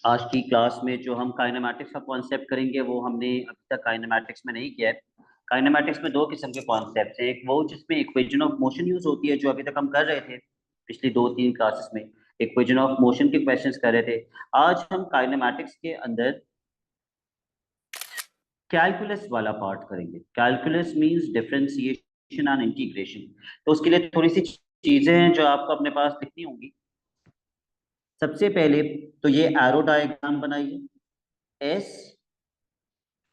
आज की क्लास में जो हम काइनेमैटिक्स का कॉन्सेप्ट करेंगे वो हमने अभी तक काइनेमैटिक्स में नहीं किया है। काइनेमैटिक्स में दो किस्म के कॉन्सेप्ट हैं, एक वो जिसमें इक्वेशन ऑफ मोशन यूज होती है, जो अभी तक हम कर रहे थे पिछली 2-3 क्लासेस में इक्वेशन ऑफ मोशन के क्वेश्चंस कर रहे थे। आज हम काइनेमैटिक्स के अंदर कैलकुलस वाला पार्ट करेंगे। Calculus means differentiation and integration. तो उसके लिए थोड़ी सी चीजें हैं जो आपको अपने पास लिखनी होंगी। सबसे पहले तो ये एरो डायग्राम बनाइए, S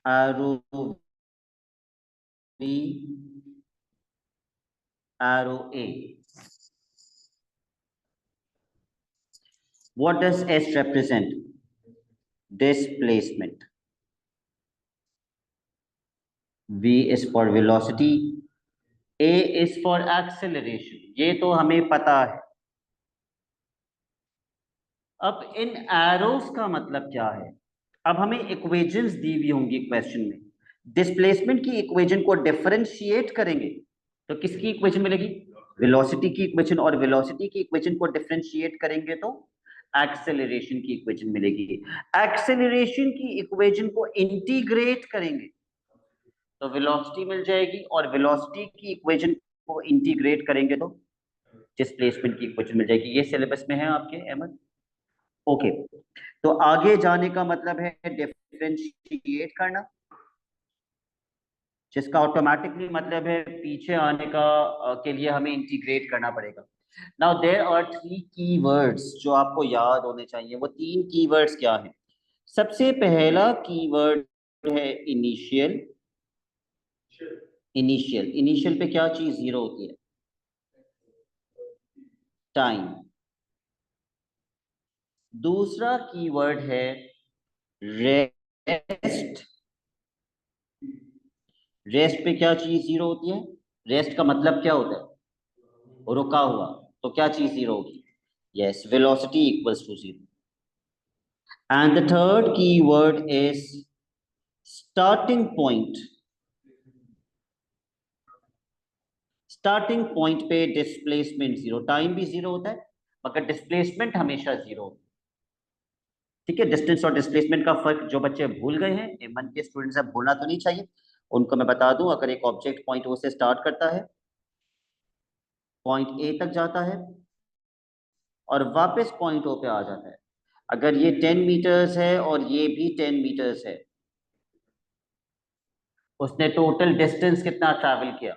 arrow B arrow A. What does S represent? Displacement. V is for velocity. A is for acceleration. ये तो हमें पता है। अब इन एरोस का मतलब क्या है? अब हमें इक्वेशंस दी हुई होंगी क्वेश्चन में। डिस्प्लेसमेंट की इक्वेशन को डिफरेंशिएट करेंगे तो किसकी इक्वेशन मिलेगी? वेलोसिटी की इक्वेशन। और वेलोसिटी की इक्वेशन को डिफरेंशिएट करेंगे तो एक्सेलरेशन की इक्वेशन मिलेगी। एक्सेलरेशन की इक्वेशन को इंटीग्रेट करेंगे तो वेलोसिटी मिल जाएगी, और वेलोसिटी की इक्वेशन को इंटीग्रेट करेंगे तो डिस्प्लेसमेंट की इक्वेशन मिल जाएगी। ये सिलेबस में है आपके अहमद। ओके, तो आगे जाने का मतलब है डिफरेंशिएट करना, जिसका ऑटोमेटिकली मतलब है पीछे आने का के लिए हमें इंटीग्रेट करना पड़ेगा। नाउ देयर आर 3 कीवर्ड्स जो आपको याद होने चाहिए। वो 3 कीवर्ड्स क्या हैं? सबसे पहला कीवर्ड है इनिशियल। इनिशियल, इनिशियल पे क्या चीज जीरो होती है? टाइम। दूसरा कीवर्ड है रेस्ट। रेस्ट पे क्या चीज जीरो होती है? रेस्ट का मतलब क्या होता है? रुका हुआ। तो क्या चीज जीरो होगी? Yes, velocity equals to zero. And the third keyword is starting point. Starting point पे डिस्प्लेसमेंट जीरो। टाइम भी जीरो होता है मगर डिस्प्लेसमेंट हमेशा जीरो होता है। ठीक है, डिस्टेंस और डिस्प्लेसमेंट का फर्क जो बच्चे भूल गए हैं, मन के स्टूडेंट्स अब भूलना तो नहीं चाहिए, उनको मैं बता दूं। अगर एक ऑब्जेक्ट पॉइंट ओ से स्टार्ट करता है, पॉइंट ए तक जाता है और वापस पॉइंट ओ पे आ जाता है, अगर ये 10 मीटर्स है और ये भी 10 मीटर्स है, उसने टोटल डिस्टेंस कितना ट्रैवल किया?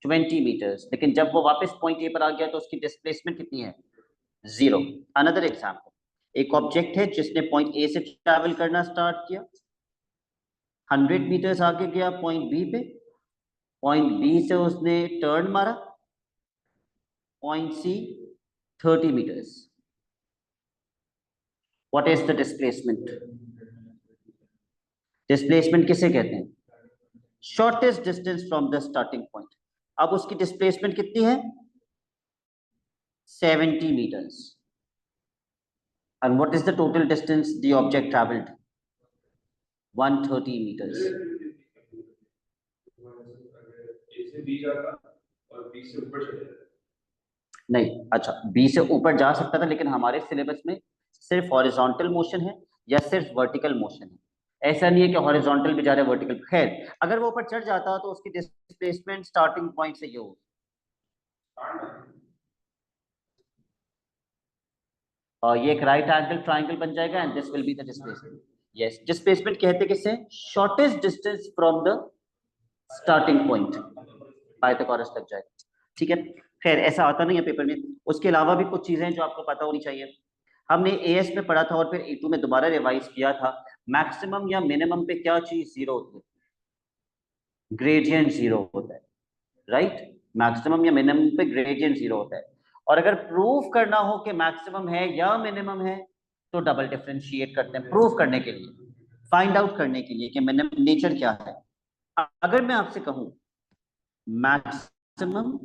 20 मीटर्स। लेकिन जब वो वापस पॉइंट ए पर आ गया तो उसकी डिस्प्लेसमेंट कितनी है? जीरो। अनदर एग्जाम्पल, एक ऑब्जेक्ट है जिसने पॉइंट ए से ट्रैवल करना स्टार्ट किया, 100 मीटर्स आगे गया पॉइंट बी पे, पॉइंट बी से उसने टर्न मारा, point C 30 metres. What is the displacement? Displacement किसे कहते हैं? Shortest distance from the starting point. अब उसकी डिस्प्लेसमेंट कितनी है? 70 meters. And what is the total distance the object traveled? 130 meters. नहीं, अच्छा, बी से ऊपर जा सकता था, लेकिन हमारे सिलेबस में सिर्फ हॉरिजॉन्टल मोशन है या सिर्फ वर्टिकल मोशन है। ऐसा नहीं है कि हॉरिजॉन्टल भी जा रहा है वर्टिकल। खैर, अगर वो ऊपर चढ़ जाता तो उसकी डिस्प्लेसमेंट स्टार्टिंग पॉइंट से ये हो। और ये एक राइट एंगल ट्राइंगल बन जाएगा and this will be the displacement. Yes, displacement कहते किससे? Shortest distance from the starting point. Pythagoras लग जाएगा। ठीक है, खैर ऐसा आता नहीं है पेपर में। उसके अलावा भी कुछ चीजें जो आपको पता होनी चाहिए। हमने एएस में पढ़ा था और फिर ए2 में दोबारा रिवाइज किया था। मैक्सिमम या मिनिमम पे क्या चीज जीरो होती है? ग्रेडियंट जीरो होता है, राइट। मैक्सिमम या मिनिमम पे ग्रेडियंट जीरो होता है। और अगर प्रूफ करना हो कि मैक्सिमम है या मिनिमम है तो डबल डिफरेंशिएट करते हैं प्रूफ करने के लिए, फाइंड आउट करने के लिए कि मिनिमम नेचर क्या है। अगर मैं आपसे कहूं maximum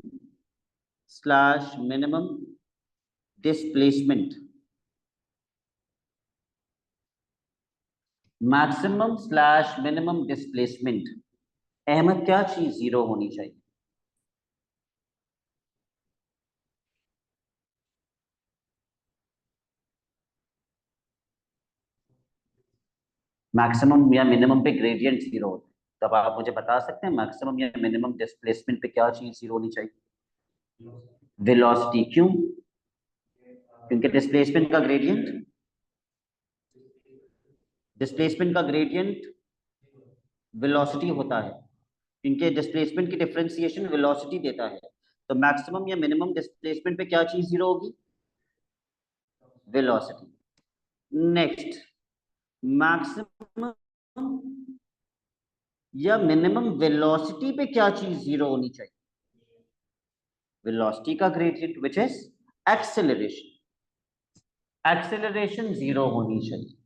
slash minimum displacement, maximum slash minimum displacement, Ahmad क्या चीज जीरो होनी चाहिए? मैक्सिमम या मिनिमम पे ग्रेडियंट जीरो होता है, तब आप मुझे बता सकते हैं मैक्सिमम या मिनिमम डिस्प्लेसमेंट पे क्या चीज जीरो होनी चाहिए? वेलोसिटी। क्यों? क्योंकि डिस्प्लेसमेंट का ग्रेडियंट वेलोसिटी होता है, क्योंकि डिस्प्लेसमेंट की डिफरेंशिएशन वेलोसिटी देता है। तो मैक्सिमम या मिनिमम डिस्प्लेसमेंट पे क्या चीज जीरो होगी? वेलोसिटी। नेक्स्ट, मैक्सिमम या मिनिमम वेलोसिटी पे क्या चीज जीरो होनी चाहिए? वेलोसिटी का gradient which is acceleration. Acceleration zero होनी चाहिए।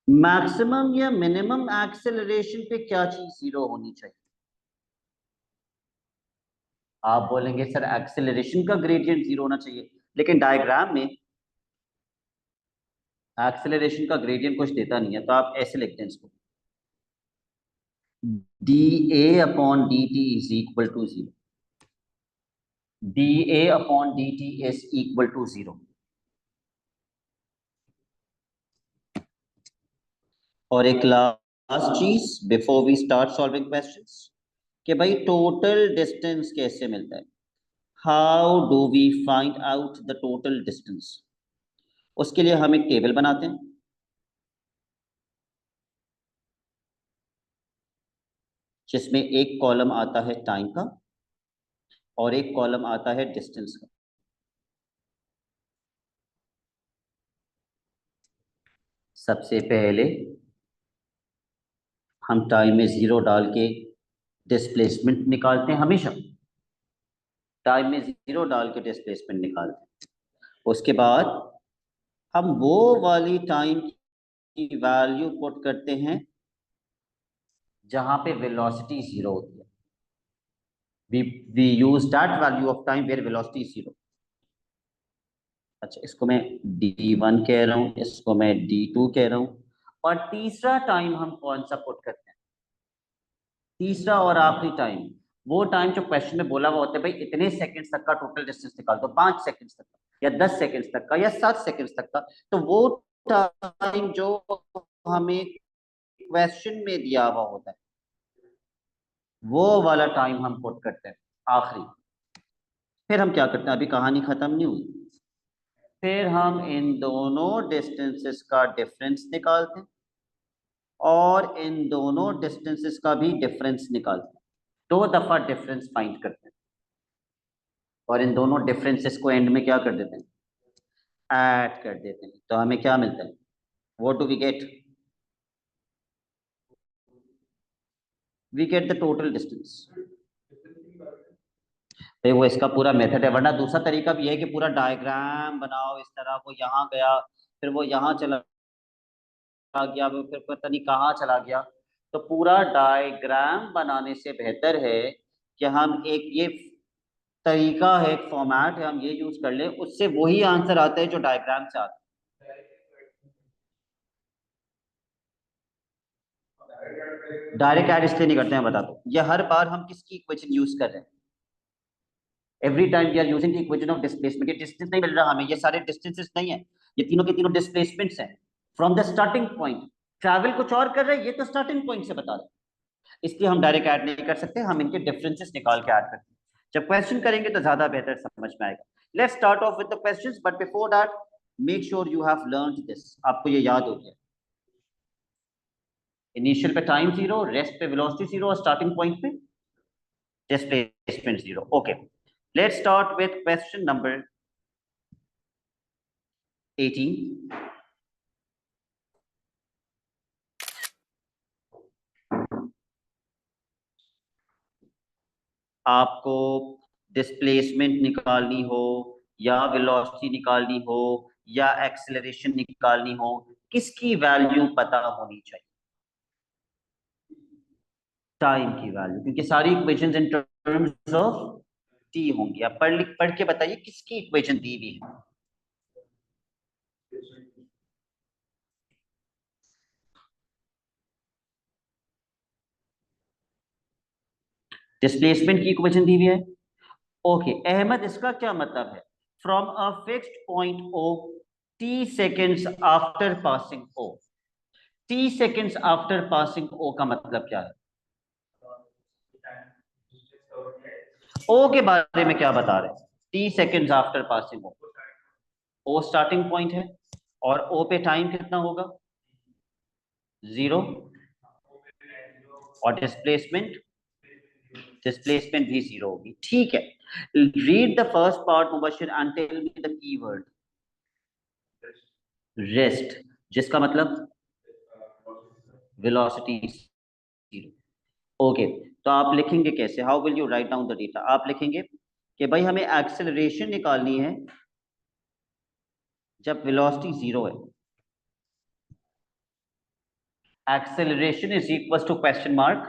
मैक्सिमम या मिनिमम एक्सेलरेशन पे क्या चीज जीरो होनी चाहिए? आप बोलेंगे सर एक्सेलरेशन का ग्रेडियंट जीरो होना चाहिए, लेकिन डायग्राम में एक्सेलरेशन का ग्रेडियंट कुछ देता नहीं है, तो आप ऐसे लिखते हैं इसको, D A upon D T is equal to zero. D A upon D T is equal to zero. और एक लास्ट चीज before we start solving questions, कि भाई टोटल डिस्टेंस कैसे मिलता है? How do we find out the total distance? उसके लिए हम एक टेबल बनाते हैं, जिसमें एक कॉलम आता है टाइम का और एक कॉलम आता है डिस्टेंस का। सबसे पहले हम टाइम में जीरो डाल के डिस्प्लेसमेंट निकालते हैं, हमेशा टाइम में जीरो डाल के डिस्प्लेसमेंट निकालते हैं। उसके बाद हम वो वाली टाइम की वैल्यू पुट करते हैं जहां पे वेलोसिटी जीरो होती है। We use that value of time where velocity zero. अच्छा, इसको मैं D1 कह रहा हूँ, इसको मैं D2 कह रहा हूँ। और तीसरा टाइम हम कौन सा पुट करते हैं? तीसरा और आखिरी टाइम, वो टाइम जो क्वेश्चन में बोला हुआ होता है, भाई इतने सेकंड्स तक का टोटल डिस्टेंस निकाल दो, 5 सेकंड्स तक का या 10 सेकंड्स तक का या 7 सेकंड्स तक का। तो वो टाइम जो हमें क्वेश्चन में दिया हुआ होता है, वो वाला टाइम हम पुट करते हैं आखिरी। फिर हम क्या करते हैं, अभी कहानी खत्म नहीं हुई, फिर हम इन दोनों डिस्टेंसेस का डिफरेंस निकालते हैं और इन दोनों डिस्टेंसेस का भी डिफरेंस निकालते हैं। 2 दफा डिफरेंस फाइंड करते हैं और इन दोनों डिफरेंसेस को एंड में क्या कर देते हैं? ऐड कर देते हैं। तो हमें क्या मिलता है? What do we get the total distance. तो वो इसका पूरा मेथड है, वरना दूसरा तरीका भी है कि पूरा डायग्राम बनाओ इस तरह, वो यहाँ गया फिर वो यहाँ चला गया फिर पता नहीं कहाँ चला गया। तो पूरा डायग्राम बनाने से बेहतर है कि हम एक ये तरीका है, एक फॉर्मेट है, हम ये यूज कर ले, उससे वही आंसर आता है जो डायग्राम से आता है। डायरेक्ट ऐड इसलिए नहीं करते हैं, बता दो, ये हर बार हम किसकी इक्वेशन यूज कर रहे हैं? Every time we are using the equation of displacement. ये डिस्टेंस नहीं मिल रहा हमें, ये सारे डिस्टेंसेस नहीं है, ये तीनों के तीनों डिस्प्लेसमेंट्स हैं from the starting point. Travel कुछ और कर रहे हैं, ये तो स्टार्टिंग पॉइंट से बता रहे हैं। इसलिए हम डायरेक्ट ऐड नहीं कर सकते, हम इनके डिफरेंसेस निकाल के ऐड करते हैं। जब क्वेश्चन करेंगे तो ज्यादा बेहतर समझ में आएगा। Let's start of with the questions, but before that make sure you have learned this, आपको ये याद हो गया। इनिशियल पे टाइम जीरो, रेस्ट पे वेलोसिटी जीरो और स्टार्टिंग पॉइंट पे displacement zero. Okay, let's start with question number 18। आपको डिस्प्लेसमेंट निकालनी हो या वेलोसिटी निकालनी हो या एक्सेलरेशन निकालनी हो, किसकी वैल्यू पता होनी चाहिए? टाइम की वैल्यू, क्योंकि सारी equations in terms of T होंगी। आप पढ़ के बताइए किसकी इक्वेशन दी हुई है? डिस्प्लेसमेंट की इक्वेशन दी हुई है। ओके अहमद, इसका क्या मतलब है? From a fixed point O t seconds after passing O. T seconds after passing O का मतलब क्या है? ओ के बारे में क्या बता रहे हैं? टी सेकेंड्स आफ्टर पासिंग ओ स्टार्टिंग पॉइंट है और ओ पे टाइम कितना होगा? 0। और डिस्प्लेसमेंट भी 0 होगी। ठीक है, read the first part Mubashir and tell me the keyword rest, जिसका मतलब वेलोसिटी 0। ओके, तो आप लिखेंगे कैसे? How will you write down the data? आप लिखेंगे कि भाई हमें एक्सेलरेशन निकालनी है जब वेलोसिटी 0 है। Acceleration is equal to question mark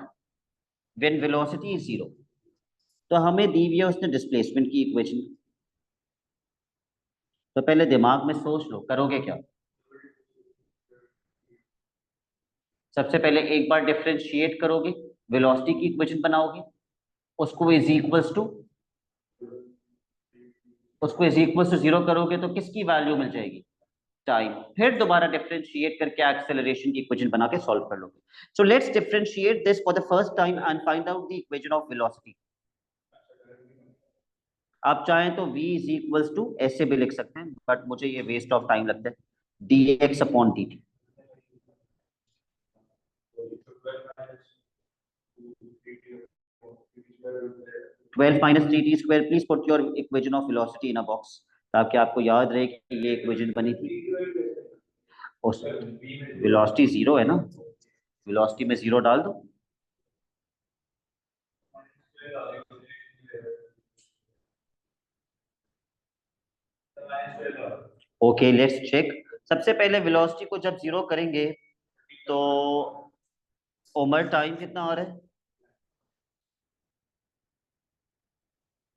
when velocity is 0। तो हमें दी हुई है उसने डिस्प्लेसमेंट की इक्वेशन। तो पहले दिमाग में सोच लो, करोगे क्या? सबसे पहले एक बार डिफरेंशिएट करोगे, वेलोसिटी की इक्वेशन बनाओगे, उसको इज इक्वल्स टू 0 करोगे तो किसकी वैल्यू मिल जाएगी? टाइम। फिर दोबारा डिफरेंशिएट करके एक्सेलरेशन की इक्वेशन बना के सॉल्व कर लोगे। So let's differentiate this for the first time and find out the equation of velocity. आप चाहें तो v इज इक्वल्स टू ऐसे भी लिख सकते हैं, बट मुझे ये वेस्ट ऑफ टाइम लगता है, dx upon dt। 12 minus 3t square. Please put your equation of velocity in a box, ताकि आपको याद रहे कि ये इक्वेशन बनी थी। उस वेलोसिटी 0 है ना, वेलोसिटी में 0 डाल दो। Okay, let's check. सबसे पहले वेलोसिटी को जब 0 करेंगे तो उमर टाइम कितना आ रहा है?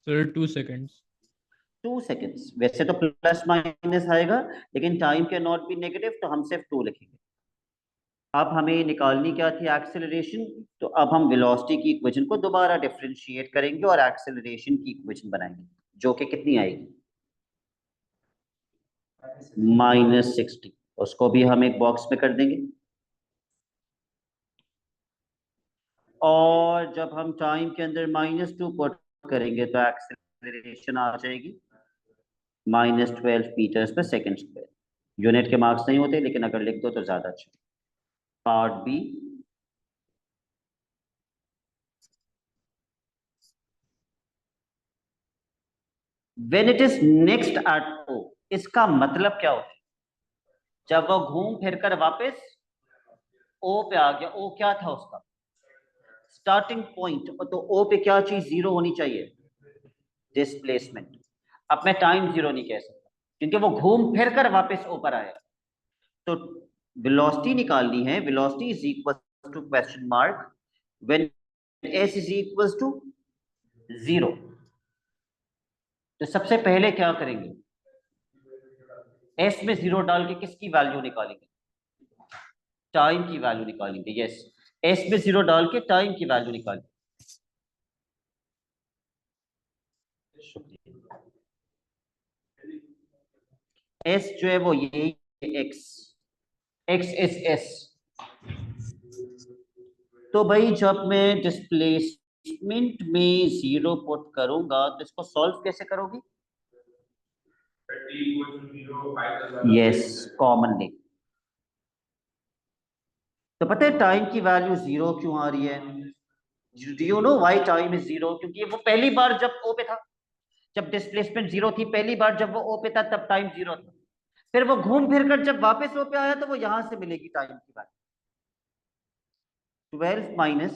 Sir 2 seconds. 2 सेकेंड्स। वैसे तो प्लस माइनस आएगा, लेकिन time can not be negative, तो हम सिर्फ 2 लिखेंगे। अब हमें निकालनी क्या थी? एक्सेलरेशन। तो अब हम वेलोसिटी की इक्वेशन को दोबारा डिफरेंशिएट करेंगे और एक्सेलरेशन की इक्वेशन बनाएंगे, जो कि कितनी आएगी? -60। उसको भी हम एक बॉक्स में कर देंगे। और जब हम टाइम के अंदर -2 पुट करेंगे तो एक्सेलरेशन आ जाएगी -12 metres per second square. Unit के मार्क्स नहीं होते, लेकिन अगर लिख दो तो ज्यादा अच्छा। Part B, when it is next at O, इसका मतलब क्या होता है? जब वो घूम फिरकर वापस ओ पे आ गया। ओ क्या था उसका? Starting point. तो ओ पे क्या चीज 0 होनी चाहिए? डिस्प्लेसमेंट। अब मैं टाइम 0 नहीं कह सकता, क्योंकि वो घूम फिर कर वापस ऊपर आया। तो वेलोसिटी निकालनी है। Velocity is equal to question mark when s is equal to 0। तो सबसे पहले क्या करेंगे? s में 0 डाल के किसकी वैल्यू निकालेंगे? टाइम की वैल्यू निकालेंगे। यस, s में 0 डाल के टाइम की वैल्यू निकालेंगे। शुक्रिया। s जो है वो ये x इज s। तो भाई जब मैं डिस्प्लेसमेंट में 0 पुट करूंगा तो इसको सॉल्व कैसे करोगे? Yes, commonly. तो पता है टाइम की वैल्यू 0 क्यों आ रही है? Do you know why time is 0? क्योंकि वो पहली बार जब ओ पे था, जब डिस्प्लेसमेंट 0 थी, पहली बार जब वो ओ पे था तब टाइम 0 था। फिर वो घूम फिर कर जब वापस ओ पे आया तो वो यहां से मिलेगी टाइम की value. 12 minus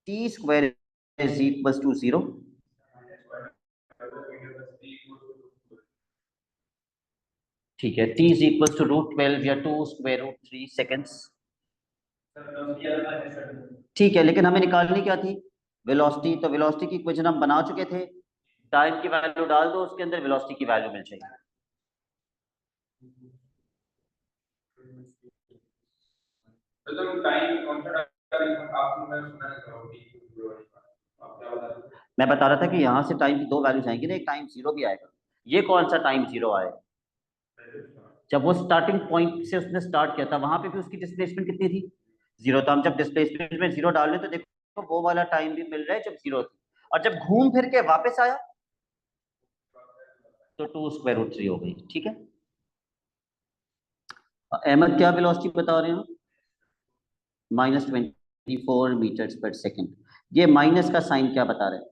T square is equal to 0। ठीक है, t इज इक्वल टू √12 या 2 स्क्वायर रूट 3 सेकेंड्स। ठीक है, लेकिन हमें निकालनी क्या थी? वेलोसिटी। तो वेलोसिटी की इक्वेशन हम बना चुके थे। टाइम की वैल्यू डाल दो उसके अंदर, वेलोसिटी की वैल्यू मिल जाएगी। मैं बता रहा था कि यहाँ से टाइम की 2 वैल्यूज आएंगी ना, एक टाइम 0 भी आएगा। ये कौन सा टाइम जीरो आया? जब वो स्टार्टिंग पॉइंट से उसने स्टार्ट किया था वहां पे भी उसकी डिस्प्लेसमेंट कितनी थी? जीरो। तो हम जब डिस्प्लेसमेंट में जीरो डाल रहे तो देखो वो वाला टाइम भी मिल रहा है जब जीरो थी, और जब घूम फिर के वापस आया तो टू स्क्वायर रूट थ्री हो गई। ठीक है। अहमद क्या वेलोसिटी बता रहे हो? -24 मीटर पर सेकेंड। ये माइनस का साइन क्या बता रहे हैं?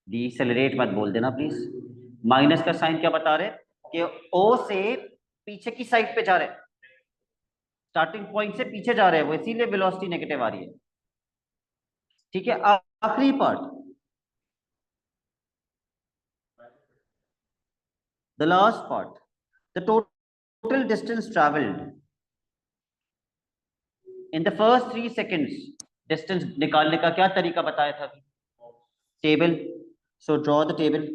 डिसेलरेट मत बोल देना प्लीज। माइनस का साइन क्या बता रहे हैं? कि ओ से पीछे की साइड पे जा रहे हैं, स्टार्टिंग पॉइंट से पीछे जा रहे हैं वो, इसीलिए वेलोसिटी नेगेटिव आ रही है। ठीक है। आखिरी part, the last part, the total distance travelled in the first 3 seconds. Distance निकालने का क्या तरीका बताया था? Table. So draw the table.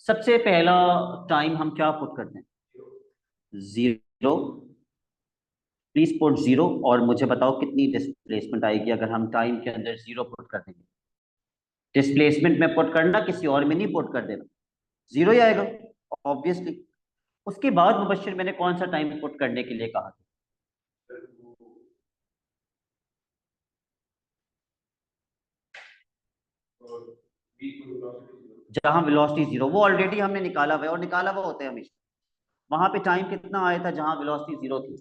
सबसे पहला टाइम हम क्या पुट करते हैं? जीरो। प्लीज पुट जीरो, और मुझे बताओ कितनी डिस्प्लेसमेंट आएगी अगर हम टाइम के अंदर जीरो पुट कर देंगे? डिस्प्लेसमेंट में पुट करना, किसी और में नहीं पुट कर देना, जीरो ही आएगा ऑब्वियसली। उसके बाद मुबश्शिर मैंने कौन सा टाइम पुट करने के लिए कहा था? जहां वेलोसिटी जीरो, वो ऑलरेडी हमने निकाला हुआ है, और निकाला हुआ होता है हमेशा। वहां पे टाइम कितना आया था जहां वेलोसिटी जीरो थी?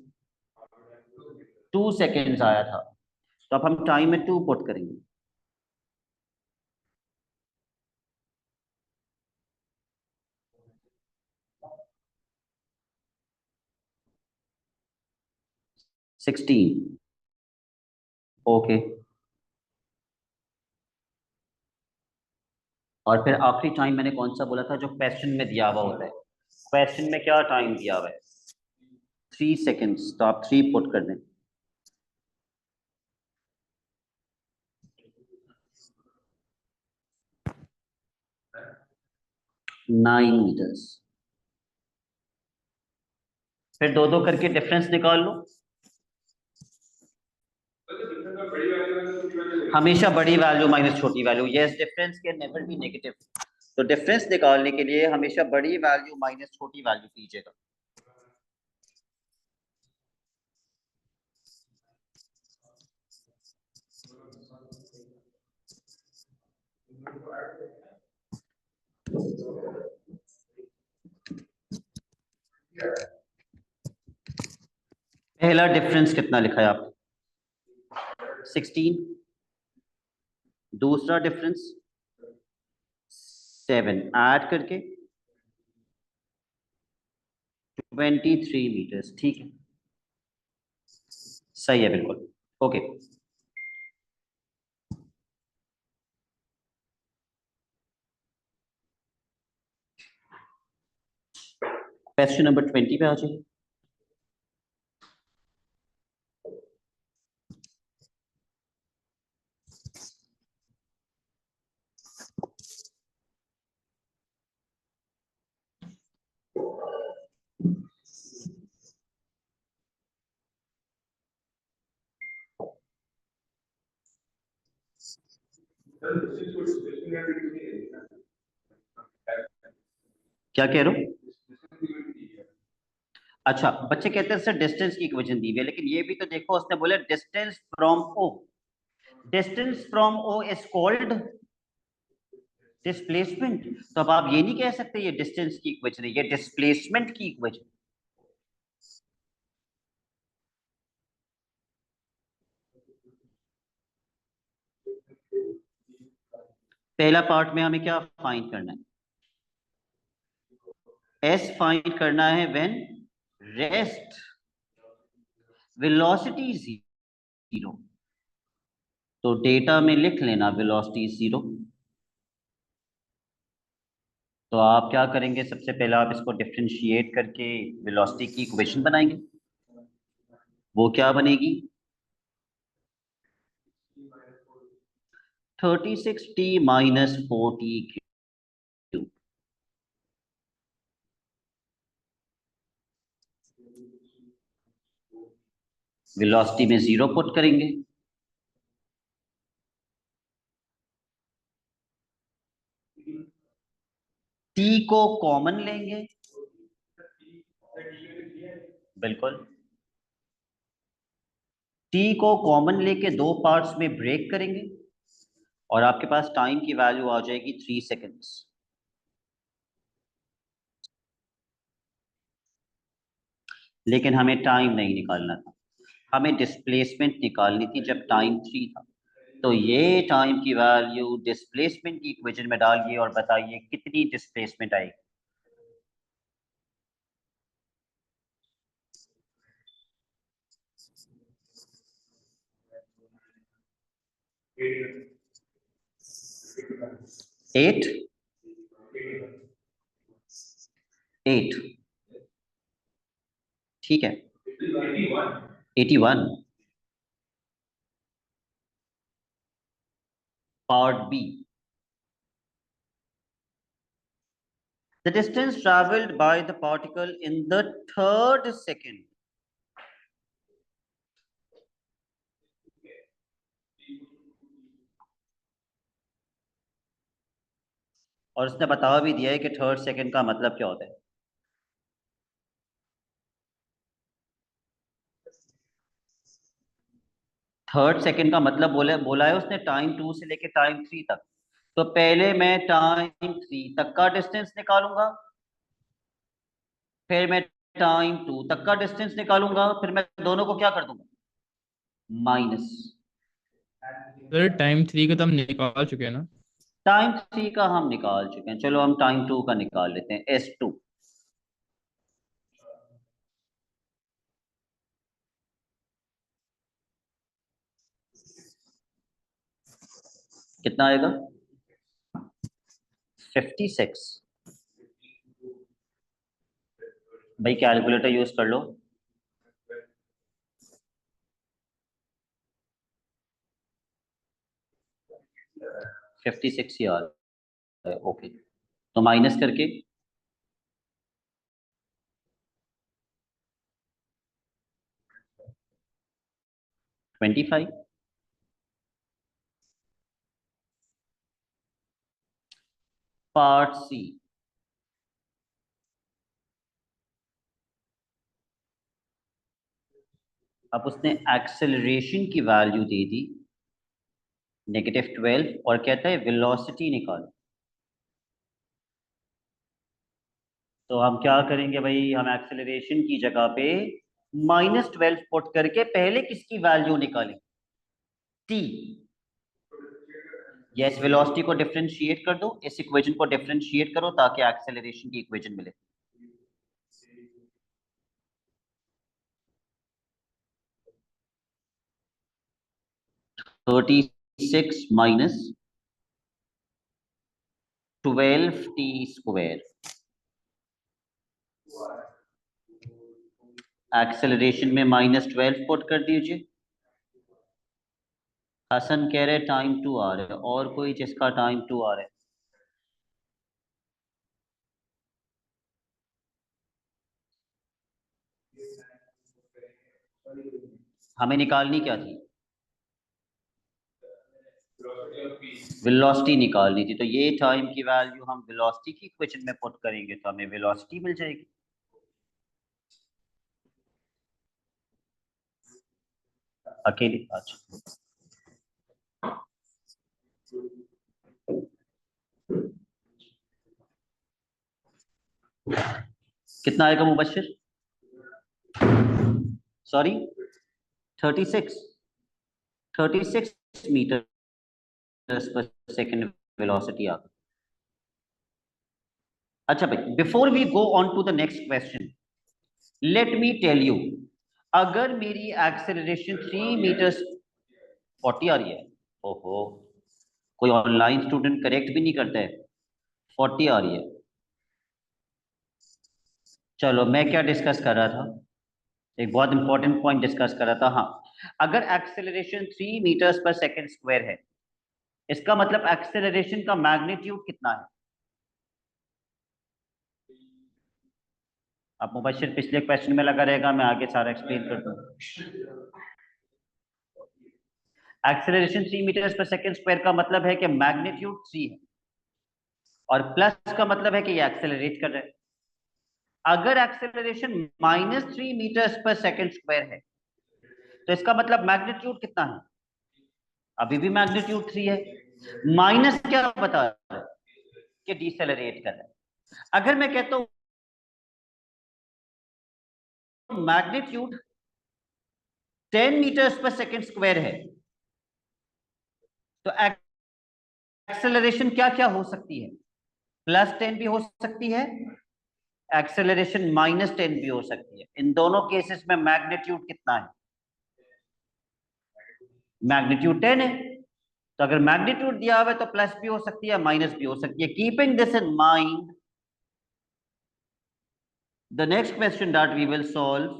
2 सेकेंड्स आया था। तो अब हम टाइम में टू पुट करेंगे। सिक्सटीन। ओके। और फिर आखिरी टाइम मैंने कौन सा बोला था जो क्वेश्चन में दिया हुआ होता है? क्वेश्चन में क्या टाइम दिया हुआ है? 3 सेकेंड्स, तो आप थ्री पुट कर दें। 9 मीटर्स। फिर दो दो करके डिफरेंस निकाल लो। हमेशा बड़ी वैल्यू माइनस छोटी value, yes, difference can never be negative. तो डिफरेंस निकालने के लिए हमेशा बड़ी वैल्यू माइनस छोटी वैल्यू कीजिएगा। पहला डिफरेंस कितना लिखा है आपने? 16। दूसरा डिफरेंस 7 ऐड करके 23 मीटर्स। ठीक है, सही है बिल्कुल। ओके। क्वेश्चन नंबर 20 पे आ जाइए। क्या कह रहे हो? अच्छा, बच्चे कहते हैं सर डिस्टेंस की इक्वेशन दी हुई है, लेकिन ये भी तो देखो, उसने बोला distance from O. Distance from O is called displacement. तो अब आप ये नहीं कह सकते ये डिस्टेंस की इक्वेशन है, ये डिस्प्लेसमेंट की इक्वेशन। पहला पार्ट में हमें क्या फाइंड करना है? एस फाइंड करना है व्हेन रेस्ट वेलोसिटी जीरो। तो डेटा में लिख लेना वेलोसिटी जीरो। तो आप क्या करेंगे, सबसे पहले आप इसको डिफरेंशिएट करके वेलोसिटी की इक्वेशन बनाएंगे। वो क्या बनेगी? 36t - 40 cube. वेलोसिटी में 0 पुट करेंगे, t को कॉमन लेंगे, बिल्कुल, t को कॉमन लेके दो पार्ट्स में ब्रेक करेंगे और आपके पास टाइम की वैल्यू आ जाएगी 3 सेकेंड्स। लेकिन हमें टाइम नहीं निकालना था, हमें डिस्प्लेसमेंट निकालनी थी जब टाइम 3 था। तो ये टाइम की वैल्यू डिस्प्लेसमेंट की इक्वेशन में डालिए और बताइए कितनी डिस्प्लेसमेंट आएगी। एट 8, ठीक है, 81। Part B, the distance traveled by the particle in the third second। और उसने बता भी दिया है कि थर्ड सेकंड का मतलब क्या होता है। थर्ड सेकंड का मतलब बोला है उसने टाइम 2 से लेके टाइम 3 तक। तो पहले मैं टाइम 3 तक का डिस्टेंस निकालूंगा, फिर मैं टाइम 2 तक का डिस्टेंस निकालूंगा, फिर मैं दोनों को क्या कर दूंगा, माइनस। सर टाइम 3 का तो हम निकाल चुके हैं ना। टाइम 3 का हम निकाल चुके हैं, चलो हम टाइम 2 का निकाल लेते हैं, S2। कितना आएगा, 56। भाई कैलकुलेटर यूज कर लो। 56 ही आ रहा है, ओके। तो माइनस करके 25। पार्ट सी, अब उसने एक्सेलरेशन की वैल्यू दे दी -12 और कहता है वेलोसिटी निकालो। तो हम क्या करेंगे भाई, हम एक्सेलरेशन की जगह पे -12 पुट करके पहले किसकी वैल्यू निकालें, टी। यस, वेलोसिटी को डिफरेंशिएट कर दो, इस इक्वेशन को डिफरेंशिएट करो ताकि एक्सेलरेशन की इक्वेशन मिले। Thirty six minus 12t²। Acceleration में -12 पुट कर दीजिए। हसन कह रहे टाइम 2 आ रहा है, और कोई जिसका टाइम 2 आ रहा है। हमें निकालनी क्या थी, वेलोसिटी निकालनी थी। तो ये टाइम की वैल्यू हम वेलोसिटी की इक्वेशन में पुट करेंगे तो हमें वेलोसिटी मिल जाएगी। अकेली, अच्छा, कितना आएगा Mubashir, sorry 36, 36 metre per second velocity आ गई। अच्छा भाई, before we go on to the next question, let me tell you, अगर मेरी एक्सेलरेशन 3 मीटर 40 आ रही है, ओहो, कोई ऑनलाइन स्टूडेंट करेक्ट भी नहीं करता है, 40 आ रही है। चलो मैं क्या डिस्कस कर रहा था, एक बहुत इंपॉर्टेंट पॉइंट डिस्कस कर रहा था। हाँ, अगर acceleration 3 metres per second square है, इसका मतलब एक्सेलरेशन का मैग्नीट्यूड कितना है, अब मुबशिर पिछले क्वेश्चन में लगा रहेगा, मैं आगे सारा एक्सप्लेन कर दूँ। Acceleration 3 metre per second square का मतलब है कि मैग्नीट्यूड 3 है, और प्लस का मतलब है कि ये एक्सेलरेट कर रहा है। अगर acceleration -3 metre per second square है तो इसका मतलब मैग्नीट्यूड कितना है? अभी भी मैग्नीट्यूड 3 है। माइनस क्या बता रहा है? कि डिसेलरेट कर रहा है। अगर मैं कहता हूं magnitude 10 metres per second square है, तो एक्सेलरेशन क्या क्या हो सकती है? +10 भी हो सकती है, एक्सेलरेशन -10 भी हो सकती है। इन दोनों केसेस में मैग्नीट्यूड कितना है? मैग्नीट्यूड 10 है। तो अगर मैग्नीट्यूड दिया हुआ है तो प्लस भी हो सकती है, माइनस भी हो सकती है। Keeping this in mind, the next question that we will solve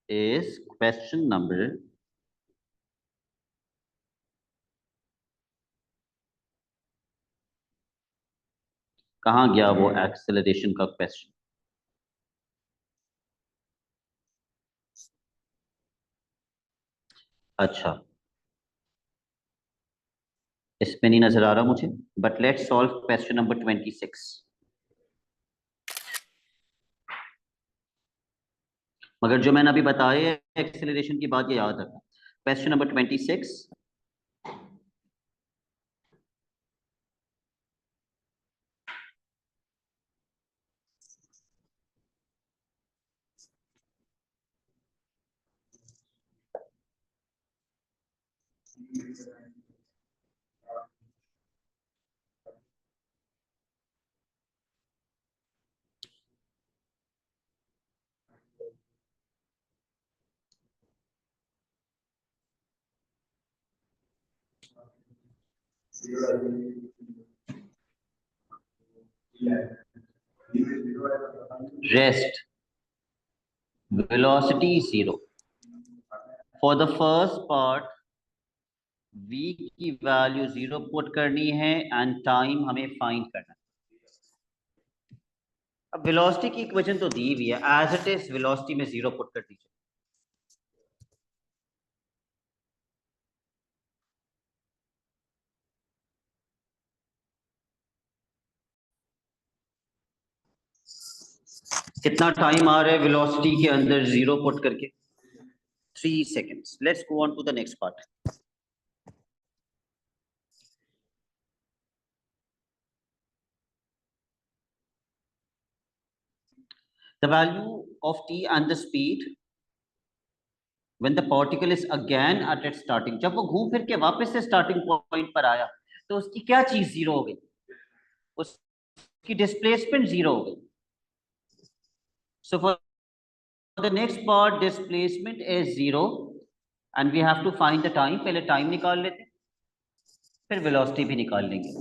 is question number 'कहां गया वो एक्सेलरेशन का क्वेश्चन? अच्छा, इसमें नहीं नजर आ रहा मुझे, but let's solve question number 26। मगर जो मैंने अभी बताया एक्सेलरेशन की बात, ये याद रखना। Question number 26, rest velocity 0 for the first part, v की वैल्यू 0 पुट करनी है एंड टाइम हमें फाइंड करना है। अब वेलोसिटी की इक्वेशन तो दी हुई है, एज इट इज वेलोसिटी में 0 पुट कर दीजिए। कितना टाइम आ रहा है वेलोसिटी के अंदर 0 पुट करके? 3 seconds. Let's go on to the next part. The value of t and the speed when the particle is again at its starting, जब वो घूम फिर के वापस से स्टार्टिंग पॉइंट पर आया तो उसकी क्या चीज 0 हो गई? उसकी डिस्प्लेसमेंट 0 हो गई। So for the next part displacement is 0 and we have to find the time. पहले टाइम निकाल लेते, फिर वेलोसिटी भी निकाल लेंगे।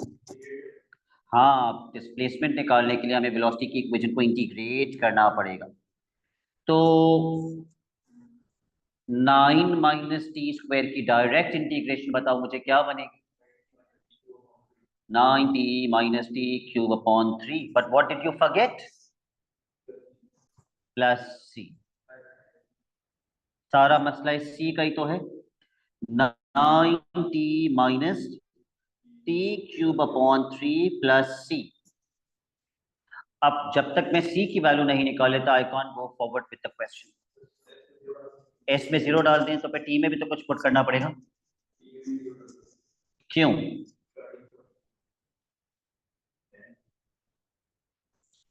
हाँ, डिस्प्लेसमेंट निकालने के लिए हमें वेलोसिटी की इक्वेशन को इंटीग्रेट करना पड़ेगा। तो 9 - t² की डायरेक्ट इंटीग्रेशन बताओ मुझे क्या बनेगी? 9t - t³/3। But what did you forget? Plus c। सारा मसला इस c का ही तो है। 9t - t³/3 plus c। अब जब तक मैं c की वैल्यू नहीं निकाल लेता, I can't go forward with the question. s में 0 डाल दें तो फिर t में भी तो कुछ पुट करना पड़ेगा। क्यों?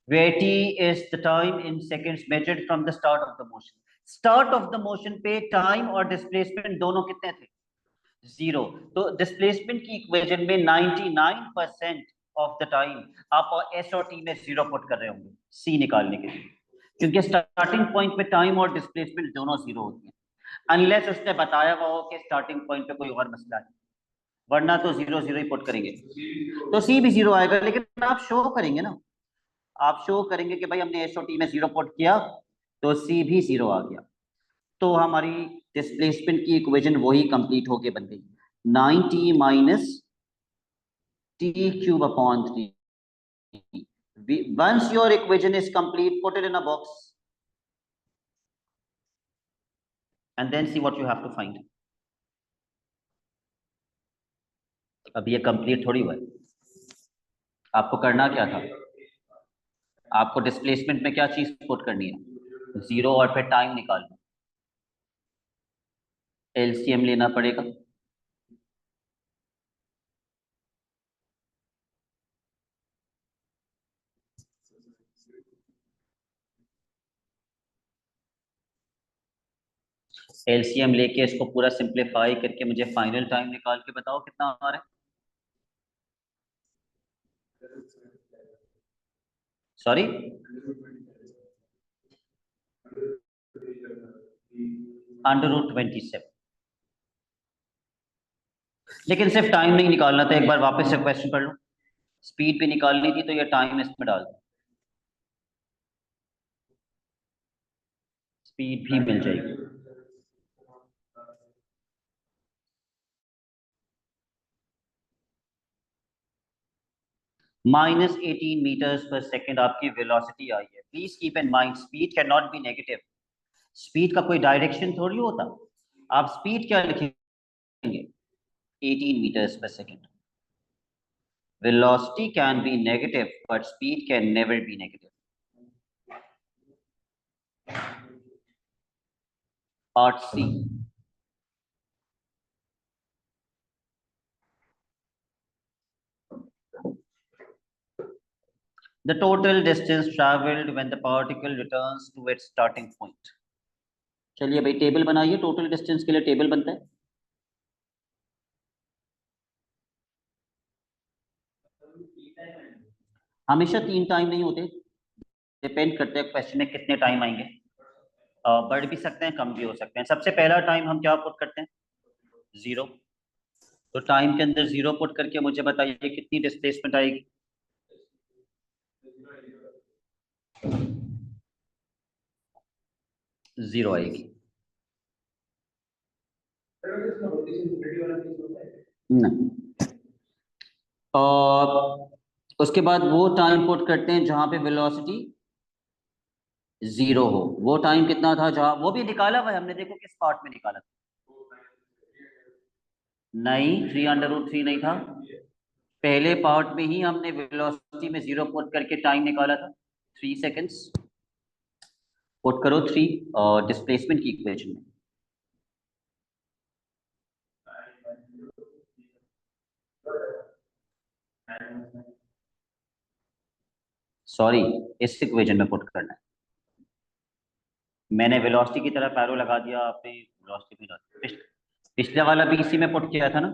where t is the time in seconds measured from the start of the motion. Start of the motion पे time और displacement दोनों कितने थे? 0। तो displacement की इक्वेशन में 99% of the time आप s और t में 0 पुट कर रहे होंगे c निकालने के लिए, क्योंकि स्टार्टिंग पॉइंट पे टाइम और डिस्प्लेसमेंट दोनों 0 होती हैं, अनलेस उसने बताया हुआ हो कि स्टार्टिंग पॉइंट पे कोई और मसला है, वरना तो 0 ही पुट करेंगे। तो c भी 0 आएगा, लेकिन आप शो करेंगे ना, आप शो करेंगे कि भाई हमने एस और टी में 0 पुट किया तो सी भी 0 आ गया, तो हमारी डिस्प्लेसमेंट की इक्वेशन वही कंप्लीट होके बन गई। 9t t cube upon 3. Once your equation is complete, put it in a box and then see what you have to find. अब ये कंप्लीट थोड़ी हुआ है, आपको करना क्या था, आपको डिस्प्लेसमेंट में क्या चीज पुट करनी है, 0 और फिर टाइम निकालना, एलसीएम लेना पड़ेगा। एलसीएम लेके इसको पूरा सिंप्लीफाई करके मुझे फाइनल टाइम निकाल के बताओ कितना आ रहा है। सॉरी, √27। लेकिन सिर्फ टाइम नहीं निकालना था, एक बार वापस से क्वेश्चन पढ़ लो, स्पीड भी निकालनी थी तो ये टाइम इसमें डाल दो, स्पीड भी मिल जाएगी। -18 मीटर्स पर सेकेंड आपकी वेलोसिटी आई है। Please keep in mind speed can not be negative, speed का कोई डायरेक्शन थोड़ी होता, आप स्पीड क्या लिखेंगे, 18 meters per second. Velocity can be negative, but speed can never be negative. Part C. The total distance traveled when the particle returns to its starting point. चलिए भाई table बनाइए, टोटल डिस्टेंस के लिए table बनता है। हमेशा 3 time नहीं होते, डिपेंड करते हैं क्वेश्चन में कितने टाइम आएंगे, बढ़ भी सकते हैं कम भी हो सकते हैं। सबसे पहला टाइम हम क्या पुट करते हैं, 0। तो टाइम के अंदर 0 पुट करके मुझे बताइए कितनी डिस्प्लेसमेंट आएगी, 0 आएगी। नहीं, और उसके बाद वो टाइम पुट करते हैं जहां पे वेलोसिटी 0 हो। वो टाइम कितना था, जहां वो भी निकाला हुआ है हमने, देखो किस पार्ट में निकाला था। नहीं, 3√3 नहीं था, पहले पार्ट में ही हमने वेलोसिटी में 0 पुट करके टाइम निकाला था, 3 सेकेंड्स। पुट करो 3 और डिस्प्लेसमेंट की इक्वेशन में, सॉरी इस इक्वेशन में पुट करना है। मैंने वेलोसिटी की तरफ एरो लगा दिया, आपने वेलोसिटी भी पिछले वाला भी इसी में पुट किया था ना।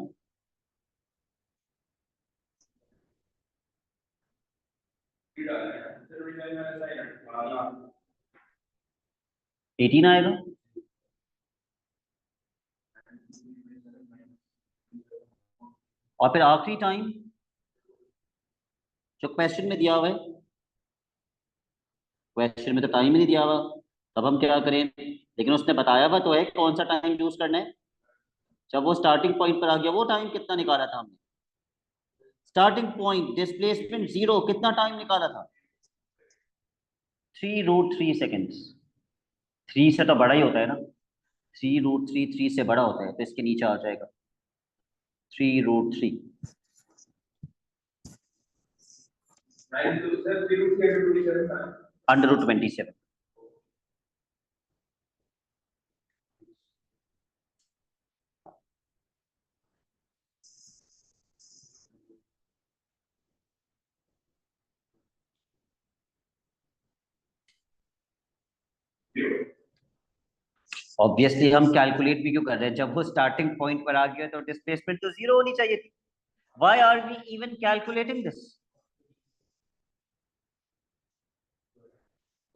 एटीन आएगा, और फिर आखिरी टाइम जो क्वेश्चन में दिया हुआ है, क्वेश्चन में तो टाइम ही नहीं दिया हुआ, तब हम क्या करें, लेकिन उसने बताया हुआ तो है कौन सा टाइम यूज करना है। जब वो स्टार्टिंग पॉइंट पर आ गया, वो टाइम कितना निकाला था हमने, स्टार्टिंग पॉइंट डिस्प्लेसमेंट 0, कितना टाइम निकाला था, 3√3 सेकेंड्स। 3 से तो बड़ा ही होता है ना, 3√3 3 से बड़ा होता है, तो इसके नीचे आ जाएगा 3√3। √27। ऑब्वियसली हम कैलकुलेट भी क्यों कर रहे हैं, जब वो स्टार्टिंग पॉइंट पर आ गया तो डिस्प्लेसमेंट तो 0 होनी चाहिए थी। Why are we even calculating this.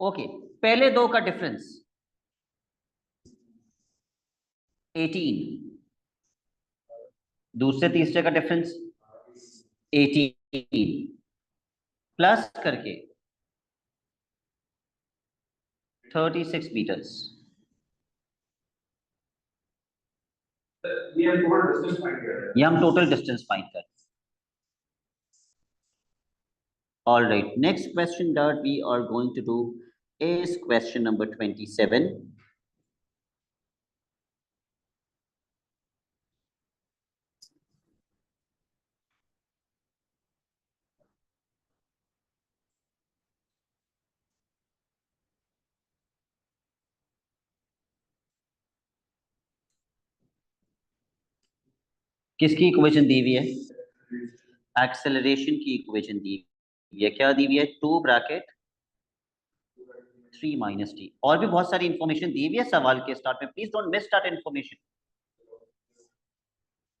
Okay, पहले दो का डिफरेंस 18, दूसरे तीसरे का डिफरेंस 18 प्लस करके 36 मीटर्स। ये हम टोटल डिस्टेंस फाइंड कर रहे हैं। All right, next question that we are going to do is question number 27. किसकी इक्वेशन दी हुई है? एक्सेलरेशन की इक्वेशन दी हुई है। क्या दी हुई है? 2 ब्रैकेट 3 माइनस टी। और भी बहुत सारी इंफॉर्मेशन दी हुई है सवाल के स्टार्ट में, please don't miss that information.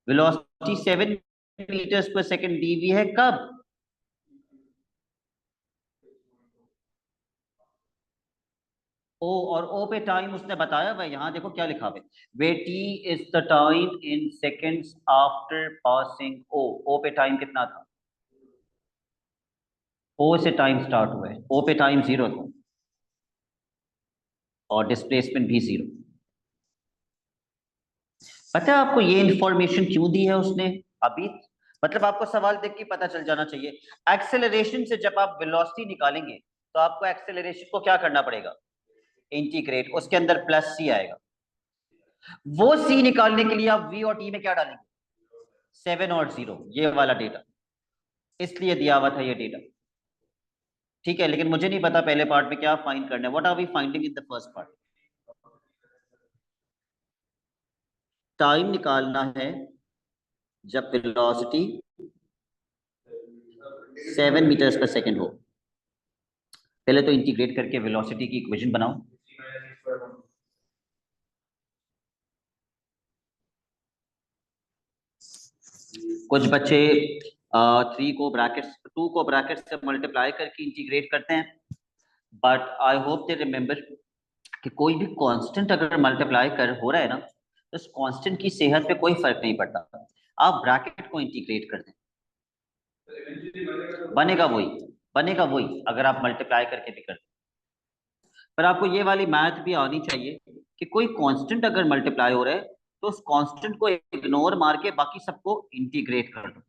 Velocity 7 metres per second दी हुई है कब? ओ, और ओ पे टाइम उसने बताया भाई, यहां देखो क्या लिखा है, where t is the time in seconds after passing O. O पे टाइम कितना था? ओ से टाइम स्टार्ट हुआ है, ओ पे टाइम 0 था और डिस्प्लेसमेंट भी 0। पता है आपको ये इंफॉर्मेशन क्यों दी है उसने अभी? मतलब आपको सवाल देख के पता चल जाना चाहिए। एक्सेलरेशन से जब आप वेलोसिटी निकालेंगे तो आपको एक्सेलरेशन को क्या करना पड़ेगा? इंटीग्रेट, उसके अंदर प्लस सी आएगा। वो सी निकालने के लिए आप वी और टी में क्या डालेंगे? 7 और 0, ये वाला डेटा, इसलिए दिया हुआ था ये डेटा। ठीक है, लेकिन मुझे नहीं पता पहले पार्ट में क्या फाइंड करना है। What are we finding in the first part? Time निकालना है जब वेलोसिटी 7 मीटर्स पर सेकंड हो। पहले तो इंटीग्रेट करके वेलोसिटी की इक्वेशन बनाओ। कुछ बच्चे 3 को ब्रैकेट्स 2 को ब्रैकेट से मल्टीप्लाई करके इंटीग्रेट करते हैं, but I hope they remember कि कोई भी कांस्टेंट अगर मल्टीप्लाई कर हो रहा है ना, तो उस कांस्टेंट की सेहत पे कोई फर्क नहीं पड़ता। आप ब्रैकेट को इंटीग्रेट कर दें, बनेगा वही, बनेगा वही अगर आप मल्टीप्लाई करके भी कर दें। पर आपको ये वाली मैथ भी आनी चाहिए कि कोई कांस्टेंट अगर मल्टीप्लाई हो रहा है तो उस कांस्टेंट को इग्नोर मार के बाकी सबको इंटीग्रेट कर दो,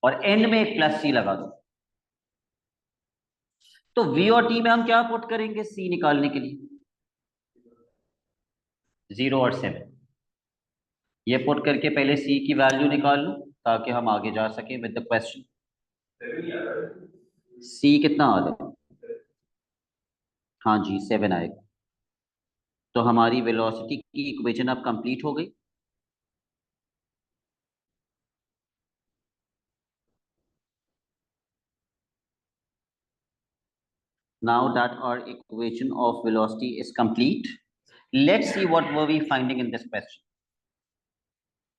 और एंड में एक प्लस सी लगा दो। तो वी और टी में हम क्या पुट करेंगे सी निकालने के लिए? 0 और 7। ये पुट करके पहले सी की वैल्यू निकाल लूं ताकि हम आगे जा सके विद द क्वेश्चन। सी कितना आ जाए? हाँ जी, 7 आएगा। तो हमारी वेलोसिटी की इक्वेशन अब कंप्लीट हो गई। Now that our equation of velocity is complete, let's see what were we finding in this question.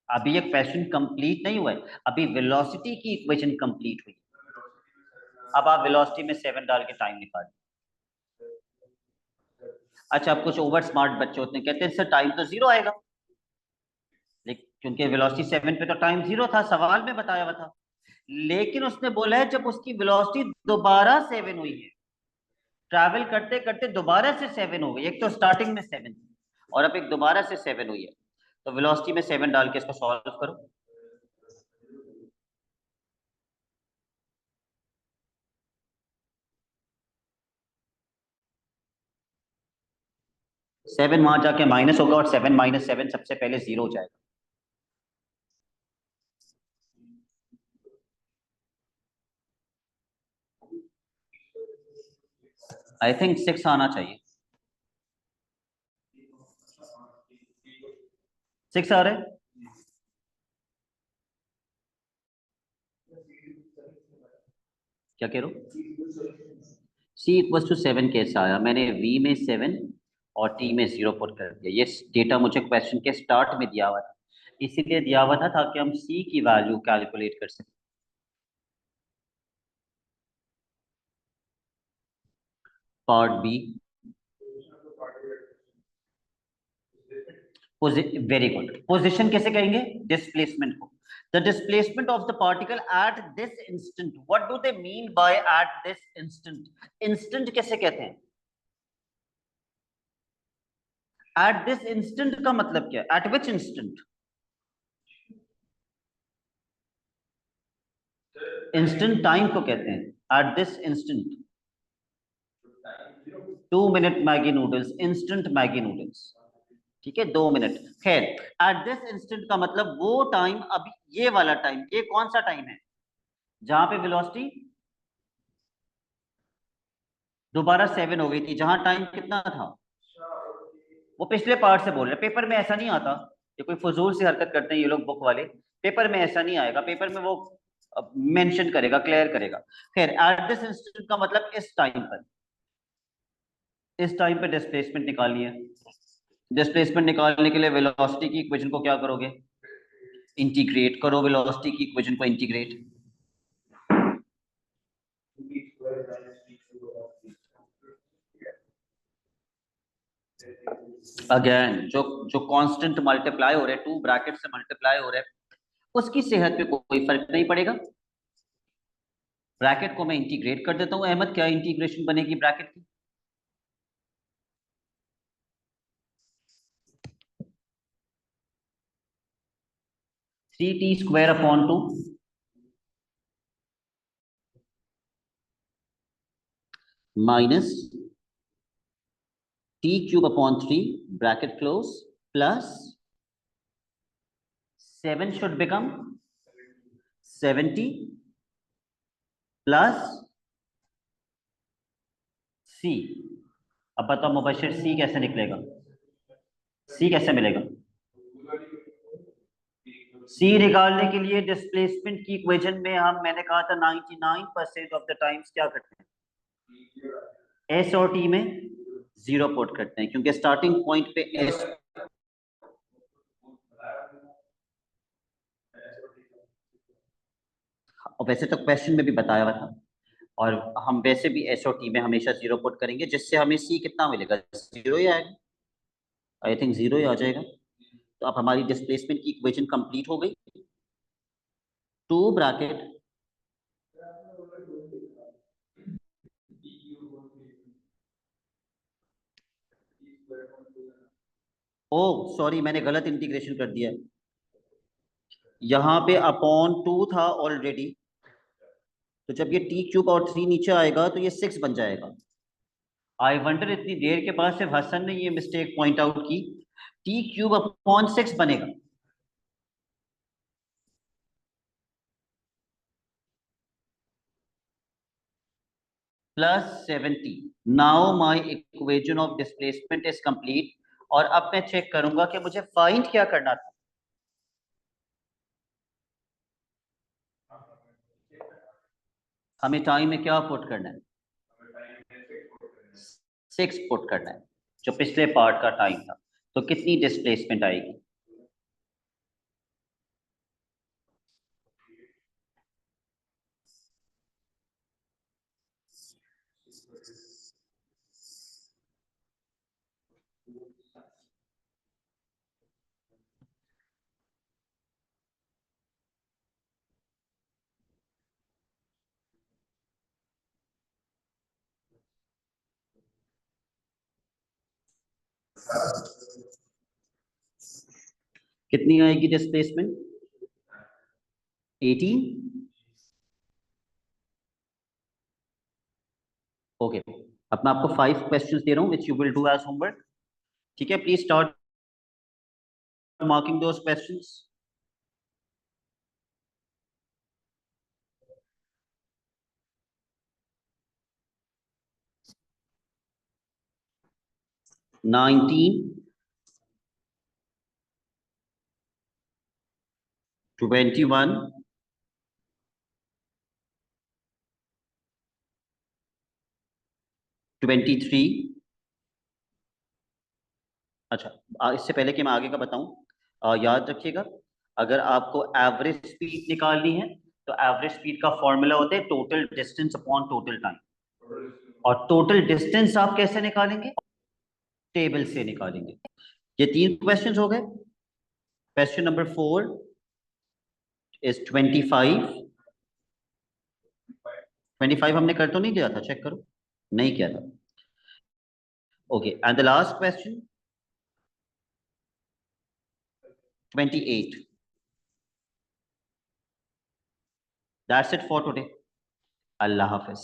अभी ये क्वेश्चन कंप्लीट नहीं हुआ है, अभी वेलोसिटी की इक्वेशन कंप्लीट हुई। अब आप वेलोसिटी में 7 डाल के टाइम निकालें। अच्छा, अब कुछ ओवर स्मार्ट बच्चे होते हैं, कहते हैं सर टाइम तो 0 आएगा, लेकिन क्योंकि वेलोसिटी 7 पे तो टाइम 0 था, सवाल में बताया हुआ था। लेकिन उसने बोला है जब उसकी वेलोसिटी दोबारा 7 हुई है, ट्रैवल करते करते दोबारा से 7 हो गई, एक तो स्टार्टिंग में 7 और अब एक दोबारा से 7 हुई है, तो वेलोसिटी में 7 डाल के इसको सॉल्व करो। 7 वहां जाके माइनस होगा और 7 माइनस 7 सबसे पहले 0 हो जाएगा। आई थिंक 6 आना चाहिए। 6 आ रहा है। क्या कह रहे हो? सी इक्वल टू 7 कैसा आया? मैंने वी में 7 और टी में 0 पुट कर दिया। ये डेटा मुझे क्वेश्चन के स्टार्ट में दिया हुआ था, इसीलिए दिया हुआ था ताकि हम सी की वैल्यू कैलकुलेट कर सकें। Part B, very good. Position कैसे कहेंगे? डिस्प्लेसमेंट को। The displacement of the particle at this instant. What do they mean by at this instant? Instant कैसे कहते हैं? एट दिस इंस्टेंट का मतलब क्या है? एट विच इंस्टेंट? इंस्टेंट टाइम को कहते हैं। Eight this instant 2 minute Maggi noodles, instant Maggi noodles, ठीक है, 2 मिनट। खैर, एट दिस इंस्टेंट का मतलब वो टाइम, अभी ये वाला टाइम, ये कौन सा टाइम है जहां पे वेलोसिटी दोबारा 7 हो गई थी, जहां टाइम कितना था? वो पिछले पार्ट से बोल रहे हैं, पेपर में ऐसा नहीं आता, ये कोई फजूल सी हरकत करते हैं ये लोग बुक वाले, पेपर में ऐसा नहीं आएगा, पेपर में वो मेंशन करेगा, क्लियर करेगा। खैर, एट दिस इंस्टेंट का मतलब इस टाइम पर, इस टाइम पे डिस्प्लेसमेंट निकालनी है। डिस्प्लेसमेंट निकालने के लिए वेलोसिटी की इक्वेशन को क्या करोगे? इंटीग्रेट करो, वेलोसिटी की इक्वेशन को इंटीग्रेट। अगेन जो जो कांस्टेंट मल्टीप्लाई हो रहे हैं, 2 ब्रैकेट से मल्टीप्लाई हो रहे हैं, उसकी सेहत पे कोई फर्क नहीं पड़ेगा। ब्रैकेट को मैं इंटीग्रेट कर देता हूं। अहमद, क्या इंटीग्रेशन बनेगी ब्रैकेट की? 3t² upon 2 minus t³ upon 3 bracket close plus 7 should become 70 plus c। अब बताओ मुबशिर, c कैसे निकलेगा? c कैसे मिलेगा? c निकालने के लिए डिस्प्लेसमेंट की इक्वेशन में मैंने कहा था 99% ऑफ द टाइम्स क्या करते हैं, s और t में 0 पुट करते हैं, क्योंकि स्टार्टिंग पॉइंट पे s। और वैसे तो क्वेश्चन में भी बताया हुआ था, और हम वैसे भी एस और टी में हमेशा 0 पुट करेंगे, जिससे हमें सी कितना मिलेगा? 0 ही आएगा, आई थिंक 0 ही आ जाएगा। तो अब हमारी डिस्प्लेसमेंट की इक्वेशन कंप्लीट हो गई। 2 ब्रैकेट ओ सॉरी, मैंने गलत इंटीग्रेशन कर दिया, यहाँ पे अपॉन 2 था ऑलरेडी, तो जब ये t³ और 3 नीचे आएगा तो ये 6 बन जाएगा। आई वंडर, इतनी देर के बाद सिर्फ हसन ने ये मिस्टेक पॉइंट आउट की, t³ अपॉन 6 बनेगा। Plus 70। Now my equation of displacement is complete. और अब मैं चेक करूंगा कि मुझे फाइंड क्या करना था। हमें टाइम में क्या पुट करना है? 6 पुट करना है, जो पिछले पार्ट का टाइम था। तो कितनी डिस्प्लेसमेंट आएगी? कितनी आएगी डिस्प्लेसमेंट? 18। ओके, अब मैं आपको 5 क्वेश्चंस दे रहा हूं which you will do as homework. ठीक है, please start marking those questions. Nineteen, 21, 23। अच्छा, इससे पहले कि मैं आगे का बताऊं, याद रखिएगा, अगर आपको एवरेज स्पीड निकालनी है तो एवरेज स्पीड का फॉर्मूला होता है total distance upon total time. और टोटल डिस्टेंस आप कैसे निकालेंगे? टेबल से निकालेंगे। ये 3 क्वेश्चंस हो गए। Question number 4 is 25। 25 हमने कर तो नहीं दिया था? चेक करो, नहीं किया था। Okay, and the last question 28। That's it for today. Allah Hafiz.